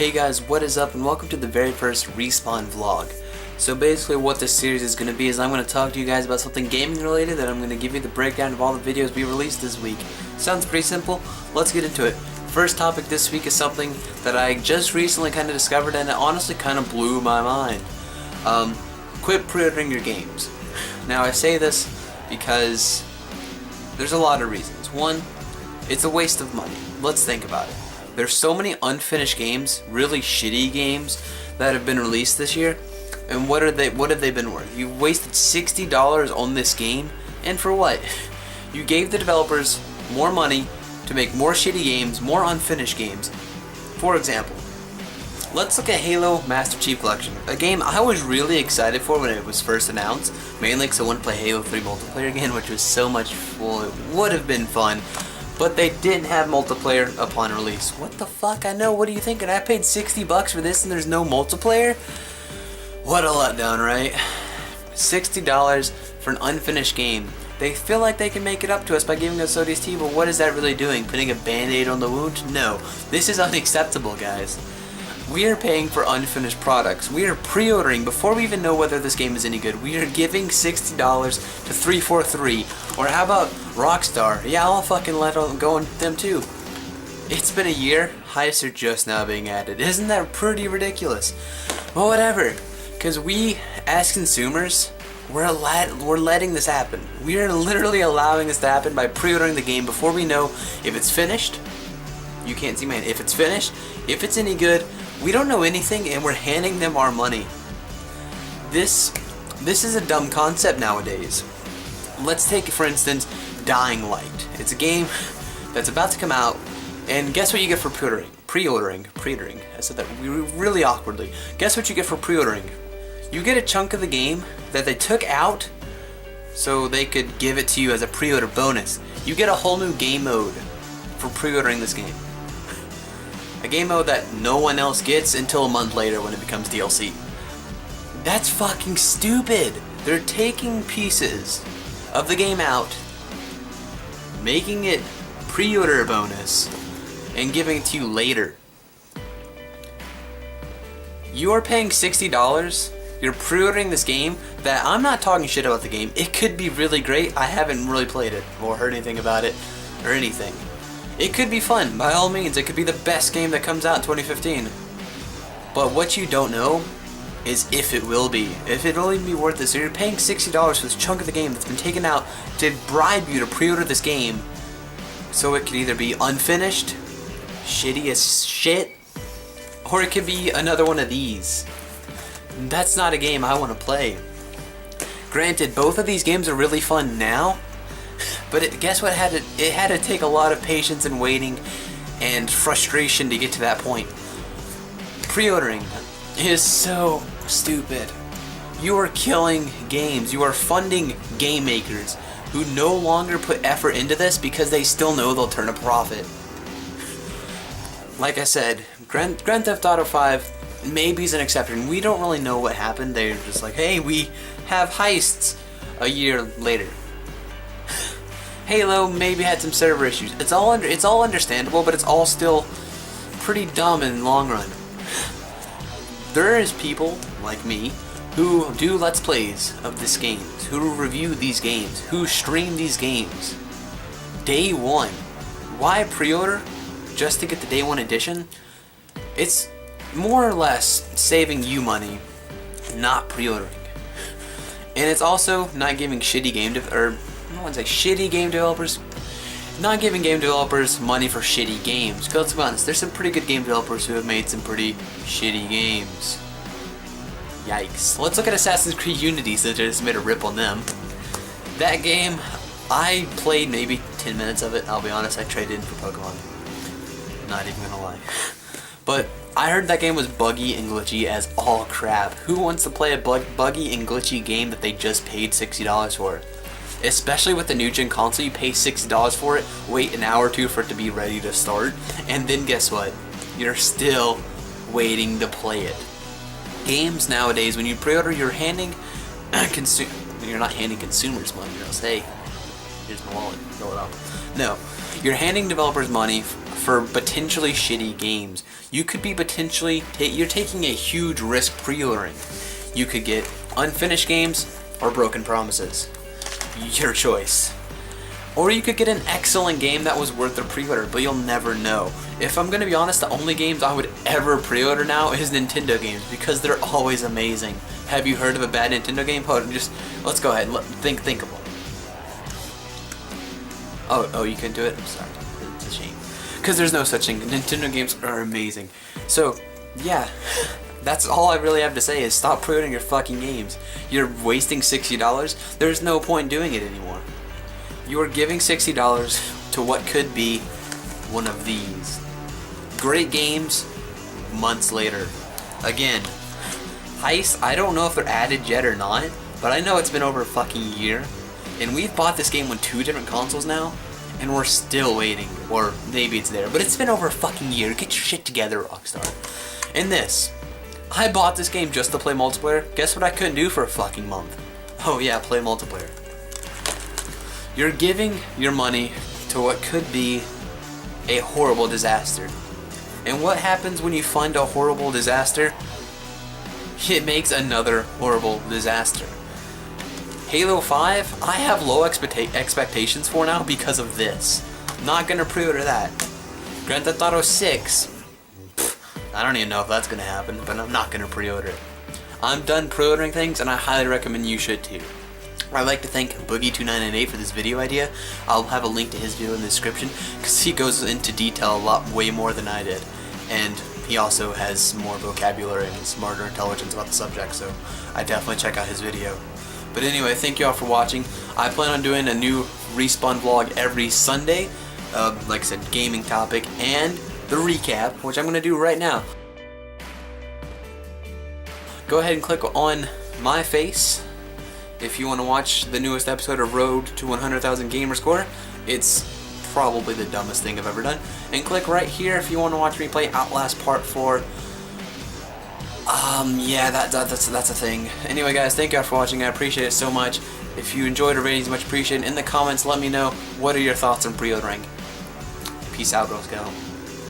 Hey guys, what is up and welcome to the very first Respawn vlog. So basically what this series is going to be is I'm going to talk to you guys about something gaming related, and I'm going to give you the breakdown of all the videos we released this week. Sounds pretty simple, let's get into it. First topic this week is something that I just recently kind of discovered, and it honestly kind of blew my mind. Quit pre-ordering your games. Now I say this because there's a lot of reasons. One, it's a waste of money. Let's think about it. There's so many unfinished games, really shitty games, that have been released this year, and what have they been worth? You wasted $60 on this game, and for what? You gave the developers more money to make more shitty games, more unfinished games. For example, let's look at Halo Master Chief Collection, a game I was really excited for when it was first announced, mainly because I wanted to play Halo 3 multiplayer again, which was so much fun. It would have been fun. But they didn't have multiplayer upon release. What the fuck? I know, what are you thinking? I paid $60 for this and there's no multiplayer? What a letdown, right? $60 for an unfinished game. They feel like they can make it up to us by giving us ODST, but what is that really doing? Putting a band-aid on the wound? No. This is unacceptable, guys. We are paying for unfinished products. We are pre-ordering before we even know whether this game is any good. We are giving $60 to 343. Or how about Rockstar? Yeah, I'll fucking let them go on them too. It's been a year. Heists are just now being added. Isn't that pretty ridiculous? Well, whatever. Because we, as consumers, we're letting this happen. We are literally allowing this to happen by pre-ordering the game before we know if it's finished. You can't see mine. If it's finished, if it's any good, we don't know anything, and we're handing them our money. This is a dumb concept nowadays. Let's take, for instance, Dying Light. It's a game that's about to come out, and guess what you get for pre-ordering. I said that really awkwardly. Guess what you get for pre-ordering? You get a chunk of the game that they took out so they could give it to you as a pre-order bonus. You get a whole new game mode for pre-ordering this game. A game mode that no one else gets until a month later when it becomes DLC. That's fucking stupid. They're taking pieces of the game out, making it pre-order bonus, and giving it to you later. You are paying $60. You're pre-ordering this game that, I'm not talking shit about the game. It could be really great. I haven't really played it or heard anything about it or anything. It could be fun, by all means. It could be the best game that comes out in 2015. But what you don't know is if it will be. If it'll even be worth it. So you're paying $60 for this chunk of the game that's been taken out to bribe you to pre-order this game. So it could either be unfinished, shitty as shit, or it could be another one of these. That's not a game I want to play. Granted, both of these games are really fun now, but guess what? It had to take a lot of patience and waiting and frustration to get to that point. Pre-ordering is so stupid. You are killing games. You are funding game makers who no longer put effort into this because they still know they'll turn a profit. Like I said, Grand Theft Auto 5 maybe is an exception. We don't really know what happened. They're just like, hey, we have heists a year later. Halo maybe had some server issues. It's all understandable, but it's all still pretty dumb in the long run. There is people like me who do Let's Plays of these games, who review these games, who stream these games. Day one. Why pre-order? Just to get the day one edition? It's more or less saving you money, not pre-ordering. And it's also not giving shitty game developers, not giving game developers money for shitty games. Because let's be honest, there's some pretty good game developers who have made some pretty shitty games. Yikes. Let's look at Assassin's Creed Unity, since I just made a rip on them. That game, I played maybe 10 minutes of it. I'll be honest, I traded in for Pokemon. Not even gonna lie. But I heard that game was buggy and glitchy as all crap. Who wants to play a buggy and glitchy game that they just paid $60 for? Especially with the new gen console, you pay $60 for it, wait an hour or two for it to be ready to start, and then guess what? You're still waiting to play it. Games nowadays, when you pre-order, you're not handing consumers money. You're here's my wallet, fill it up. No, you're handing developers money for potentially shitty games. You could be potentially, you're taking a huge risk pre-ordering. You could get unfinished games or broken promises. Your choice. Or you could get an excellent game that was worth the pre-order, but you'll never know. If I'm gonna be honest, the only games I would ever pre-order now is Nintendo games, because they're always amazing. Have you heard of a bad Nintendo game? Let's go ahead, think of one. Oh, you can do it? I'm sorry, it's a shame. Because there's no such thing. Nintendo games are amazing. So, yeah. That's all I really have to say is stop pre-ordering your fucking games. You're wasting $60. There's no point doing it anymore. You are giving $60 to what could be one of these. Great games, months later. Again, Heist, I don't know if they're added yet or not, but I know it's been over a fucking year. And we've bought this game on 2 different consoles now, and we're still waiting. Or maybe it's there, but it's been over a fucking year. Get your shit together, Rockstar. And this. I bought this game just to play multiplayer. Guess what I couldn't do for a fucking month? Oh yeah, play multiplayer. You're giving your money to what could be a horrible disaster. And what happens when you fund a horrible disaster? It makes another horrible disaster. Halo 5, I have low expectations for now because of this. Not gonna pre-order that. Grand Theft Auto 6, I don't even know if that's gonna happen, but I'm not gonna pre-order it. I'm done pre-ordering things, and I highly recommend you should too. I'd like to thank Boogie2998 for this video idea. I'll have a link to his video in the description, because he goes into detail way more than I did. And he also has more vocabulary and smarter intelligence about the subject, so I definitely check out his video. But anyway, thank you all for watching. I plan on doing a new Respawn vlog every Sunday. Like I said, gaming topic and the recap, which I'm going to do right now. Go ahead and click on my face if you want to watch the newest episode of Road to 100,000 Gamer Score. It's probably the dumbest thing I've ever done. And click right here if you want to watch me play Outlast Part 4. Yeah, that's a thing. Anyway guys, thank you all for watching. I appreciate it so much. If you enjoyed the ratings, much appreciated. In the comments, let me know what are your thoughts on pre-ordering. Peace out, Girl Scout.